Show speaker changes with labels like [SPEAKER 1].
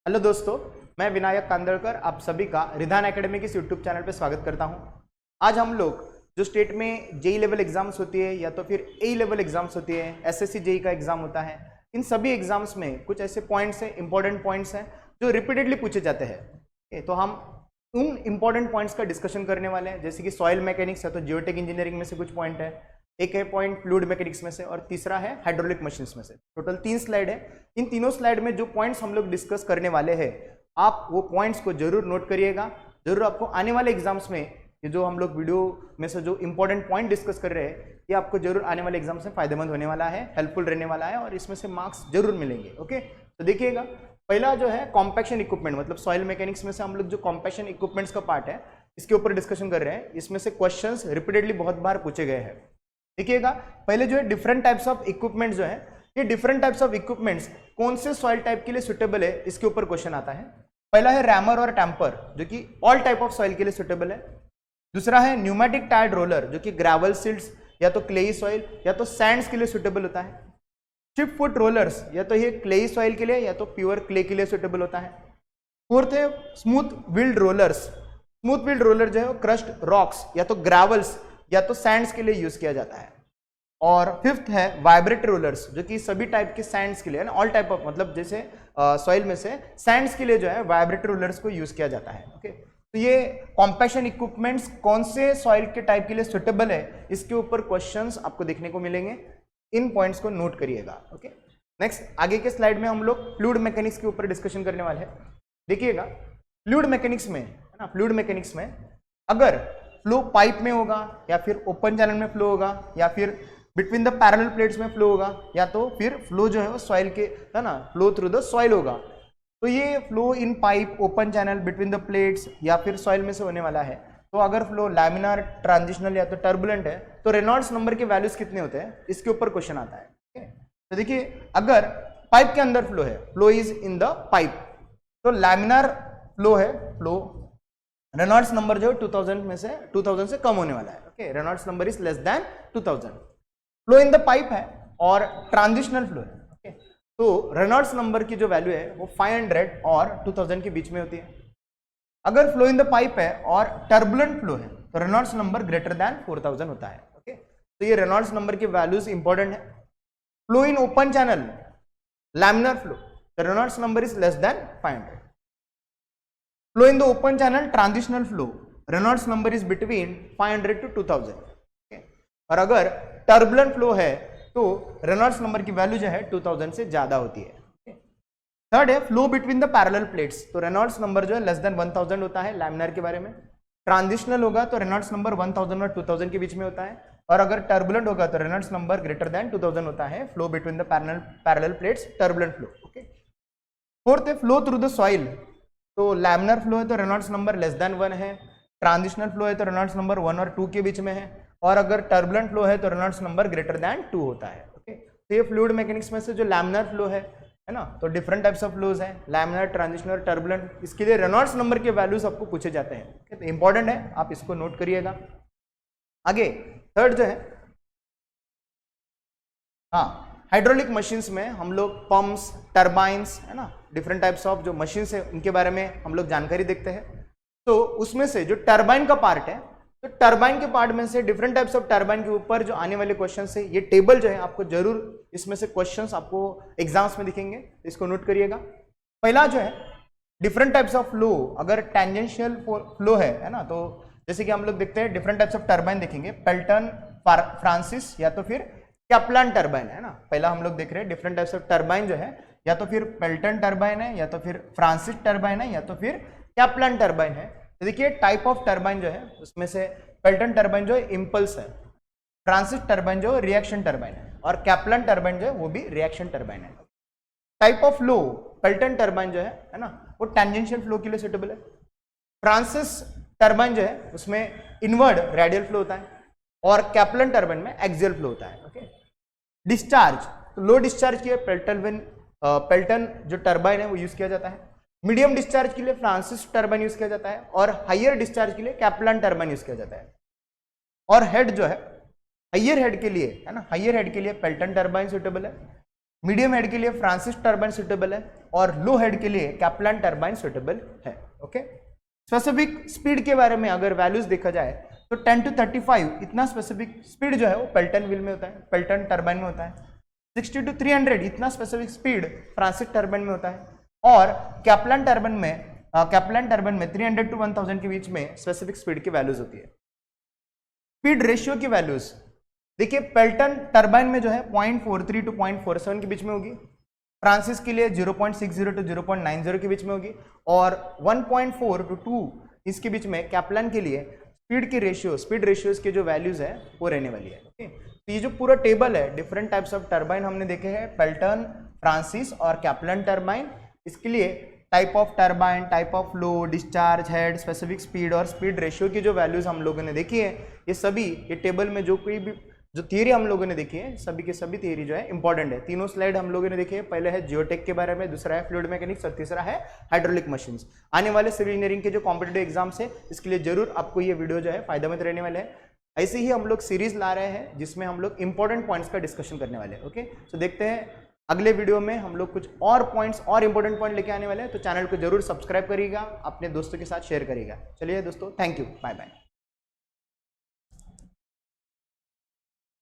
[SPEAKER 1] Hello दोस्तों, मैं विनायक कांदड़कर आप सभी का रिधान एकेडमी के यूट्यूब चैनल पर स्वागत करता हूं। आज हम लोग जो स्टेट में जेई लेवल एग्जाम्स होती है या तो फिर ए लेवल एग्जाम्स होती है, एसएससी जेई का एग्जाम होता है, इन सभी एग्जाम्स में कुछ ऐसे पॉइंट्स हैं, इंपॉर्टेंट पॉइंट्स हैं जो रिपीटेडली पूछे जाते हैं। तो हम उन इंपॉर्टेंट पॉइंट्स का डिस्कशन करने वाले हैं, जैसे कि सॉइल मैकेनिक्स है तो जियोटेक इंजीनियरिंग में से कुछ पॉइंट है, एक है पॉइंट फ्लूइड मैकेनिक्स में से और तीसरा है हाइड्रोलिक मशीन्स में से। टोटल 3 स्लाइड है। इन तीनों स्लाइड में जो पॉइंट्स हम लोग डिस्कस करने वाले हैं, आप वो पॉइंट्स को जरूर नोट करिएगा। जरूर आपको आने वाले एग्जाम्स में ये जो हम लोग वीडियो में से जो इंपॉर्टेंट पॉइंट डिस्कस कर रहे हैं, ये आपको जरूर आने वाले एग्जाम्स में फायदेमंद होने वाला है, हेल्पफुल रहने वाला है और इसमें से मार्क्स जरूर मिलेंगे। ओके, तो देखिएगा, पहला जो है कॉम्पैक्शन इक्विपमेंट, मतलब सॉइल मैकेनिक्स में से हम लोग जो कॉम्पैक्शन इक्विपमेंट्स का पार्ट है, इसके ऊपर डिस्कशन कर रहे हैं। इसमें से क्वेश्चंस रिपीटेडली बहुत बार पूछे गए हैं। देखिएगा, पहले जो है डिफरेंट टाइप्स ऑफ इक्विपमेंट्स जो है, ये डिफरेंट टाइप्स ऑफ इक्विपमेंट्स कौन से सॉइल टाइप के लिए सुटेबल है, इसके ऊपर क्वेश्चन आता है। पहला है रैमर और टैंपर, जो कि ऑल टाइप ऑफ सॉइल के लिए सुटेबल है। दूसरा है न्यूमेटिक टायर्ड रोलर, जो कि ग्रेवल सिल्ट्स या तो क्लेई सॉइल या तो सैंड्स के लिए सुटेबल होता है। चिप फुट रोलर्स, या तो ये क्लेई सॉइल के लिए या तो प्योर क्ले के लिए सुटेबल होता है। फोर्थ है smooth wheeled rollers. Smooth wheeled roller जो है वो क्रश्ड रॉक्स या तो ग्रेवल्स या तो सैंड्स के लिए यूज किया जाता है। और फिफ्थ है वाइब्रेट रोलर्स, जो कि सभी टाइप के सैंड्स के लिए, ऑल टाइप ऑफ, मतलब जैसे सॉइल में से सैंड्स के लिए जो है वाइब्रेट रोलर्स को यूज किया जाता है। ओके, तो ये कॉम्पैक्शन इक्विपमेंट्स कौन से सॉइल के टाइप के लिए सुटेबल है, इसके ऊपर क्वेश्चंस आपको देखने को मिलेंगे। इन पॉइंट्स को नोट करिएगा। ओके, नेक्स्ट आगे के स्लाइड में हम लोग फ्लूइड मैकेनिक्स के ऊपर डिस्कशन करने वाले हैं। देखिएगा, फ्लूइड मैकेनिक्स में है ना, फ्लूइड मैकेनिक्स में अगर फ्लो पाइप में होगा या फिर ओपन चैनल में फ्लो होगा या फिर बिटवीन द पैरेलल प्लेट्स में फ्लो होगा या तो फिर फ्लो जो है वो सॉइल के, है ना, फ्लो थ्रू द सॉइल होगा, तो ये flow in pipe, open channel, between the plates या फिर सॉइल में से होने वाला है। तो अगर फ्लो लैमिनार, ट्रांजिशनल या तो टर्बुलेंट है, तो रेनॉल्ड्स नंबर के वैल्यूज कितने होते हैं, इसके ऊपर क्वेश्चन आता है। तो देखिए, अगर पाइप के अंदर फ्लो है, flow is in the pipe, तो लैमिनार फ्लो है, फ्लो रेनॉल्ड्स नंबर जो है 2000 से कम होने वाला है। Okay, Reynolds number is less then 2000। Flow in the pipe है और ट्रांजिशनल फ्लो है। ओके, तो रेनॉल्ड्स नंबर की जो वैल्यू है वो 500 और 2000 के बीच में होती है। अगर फ्लो इन द पाइप है और टर्बुलेंट फ्लो है, तो रेनॉल्ड्स नंबर ग्रेटर देन 4000 होता है। ओके, तो ये रेनॉल्ड्स नंबर की वैल्यूज इंपॉर्टेंट है। Flow in open channel, laminar flow, तो Reynolds number is less than 500। Flow in the open channel, transitional flow, Reynolds number is between 500 to 2000। और अगर turbulent flow है तो रेनॉल्ड्स नंबर की value जो है 2000 से ज्यादा होती है। थर्ड है flow between the parallel plates, तो रेनॉल्ड्स नंबर जो है लेस देन 1000 होता है लैमिनार के बारे में। ट्रांजिशनल होगा तो रेनॉल्ड्स नंबर 1000 और 2000 के बीच में होता है। और अगर टर्बुलेंट होगा तो रेनॉल्ड्स नंबर ग्रेटर देन 2000 होता है। Flow between the parallel plates, turbulent flow. Okay, fourth है फ्लो थ्रू द सॉइल, तो लैमिनार फ्लो है तो रेनॉल्ड्स नंबर लेस देन 1 है। ट्रांजिशनल फ्लो है तो रेनॉल्ड्स नंबर 1 और 2 के बीच में है। और अगर टर्बुलेंट फ्लो है तो रेनॉल्ड्स नंबर ग्रेटर देन 2 होता है। ओके, तो ये फ्लूइड मैकेनिक्स में से जो लैमिनार फ्लो है ना, तो डिफरेंट टाइप्स ऑफ फ्लोज हैं, लैमिनार, ट्रांजिशनल, टर्बुलेंट। इसके लिए रेनॉल्ड्स नंबर के वैल्यूज आपको पूछे जाते हैं। तो इंपॉर्टेंट है, आप इसको नोट करिएगा। आगे थर्ड जो है, हाँ, हाइड्रोलिक मशीन्स में हम लोग पंप्स, टर्बाइंस, है ना, डिफरेंट टाइप्स ऑफ जो मशीन्स है उनके बारे में हम लोग जानकारी देखते हैं। तो उसमें से जो टर्बाइन का पार्ट है, तो टर्बाइन के पार्ट में से डिफरेंट टाइप्स ऑफ टर्बाइन के ऊपर जो आने वाले क्वेश्चन है, ये टेबल जो है आपको जरूर, इसमें से क्वेश्चंस आपको एग्जाम्स में दिखेंगे, इसको नोट करिएगा। पहला जो है डिफरेंट टाइप्स ऑफ फ्लो, अगर टेंजेंशियल फ्लो है ना, तो जैसे कि हम लोग देखते हैं डिफरेंट टाइप्स ऑफ टर्बाइन देखेंगे, पेल्टन, फ्रांसिस या तो फिर कैप्लान टर्बाइन, है ना। पहला हम लोग देख रहे हैं डिफरेंट टाइप्स ऑफ टर्बाइन जो है, या तो फिर पेल्टन टर्बाइन है, या तो फिर फ्रांसिस टर्बाइन है, या तो फिर कैप्लान टर्बाइन है। तो देखिए, टाइप ऑफ टर्बाइन जो है उसमें से पेल्टन टर्बाइन जो है इम्पल्स है, फ्रांसिस टर्बाइन जो रिएक्शन टर्बाइन है, और कैप्लान टर्बाइन जो है वो भी रिएक्शन टर्बाइन है। Type of flow, Pelton turbine जो है ना, वो टेंजेंशियल फ्लो के लिए सुटेबल है। फ्रांसिस टर्बाइन जो है उसमें इनवर्ड रेडियल फ्लो होता है, और कैप्लान टर्बाइन में एक्सियल फ्लो होता है। ओके, डिस्चार्ज, तो लो डिस्चार्ज के लिए पेल्टन जो टर्बाइन है वो यूज किया जाता है। मीडियम डिस्चार्ज के लिए फ्रांसिस टर्बाइन यूज किया जाता है, और हायर डिस्चार्ज के लिए कैप्लान टर्बाइन यूज किया जाता है। और हेड जो है, हायर हेड के लिए, है ना, हायर हेड के लिए पेल्टन टर्बाइन सुटेबल है। मीडियम हेड के लिए फ्रांसिस टर्बाइन सुटेबल है और लो हेड के लिए कैप्लान टर्बाइन सुटेबल है। ओके, स्पेसिफिक स्पीड के बारे में अगर वैल्यूज देखा जाए तो 10 to 35 इतना स्पेसिफिक स्पीड जो है वो पेल्टन व्हील में होता है, पेल्टन टर्बाइन में होता है। 60 to 300 इतना स्पेसिफिक स्पीड फ्रांसिस टर्बाइन में होता है और कैप्लान टर्बाइन में 300 to 1000 के बीच में स्पेसिफिक स्पीड की वैल्यूज होती है। स्पीड रेशियो की वैल्यूज देखिए, पेल्टन टर्बाइन में जो है 0.43 to 0.47 के बीच में होगी, फ्रांसिस के लिए 0.60 to 0.90 के बीच में होगी और 1.4 to 2 इसके बीच में कैप्लान के लिए स्पीड रेशियोज के जो वैल्यूज है वो रहने वाली है। ओके, तो ये जो पूरा टेबल है, डिफरेंट टाइप्स ऑफ टर्बाइन हमने देखे हैं, पेल्टन, फ्रांसिस और कैप्लान टर्बाइन। इसके लिए type of turbine, type of flow, discharge head, specific speed और स्पीड रेशियो की जो वैल्यूज हम लोगों ने देखी है, ये सभी ये टेबल में जो कोई भी जो थियरी हम लोगों ने देखी है, सभी के सभी थियरी जो है इंपॉर्टेंट है। तीनों स्लाइड हम लोगों ने देखे हैं, पहले है जियोटेक के बारे में, दूसरा है फ्लूइड मैकेनिक्स और तीसरा है हाइड्रोलिक मशीन्स। आने वाले सिविल इंजीनियरिंग के जो कॉम्पिटिटिव एग्जाम्स है, इसके लिए जरूर आपको ये वीडियो जो है फायदेमंद रहने वाले हैं। ऐसे ही हम लोग सीरीज ला रहे हैं जिसमें हम लोग इंपॉर्टेंट पॉइंट्स का डिस्कशन करने वाले हैं। ओके, तो देखते हैं अगले वीडियो में हम लोग कुछ और पॉइंट्स और इंपॉर्टेंट पॉइंट लेके आने वाले हैं, तो चैनल को जरूर सब्सक्राइब करिएगा, अपने दोस्तों के साथ शेयर करिएगा। चलिए दोस्तों, थैंक यू, बाय बाय।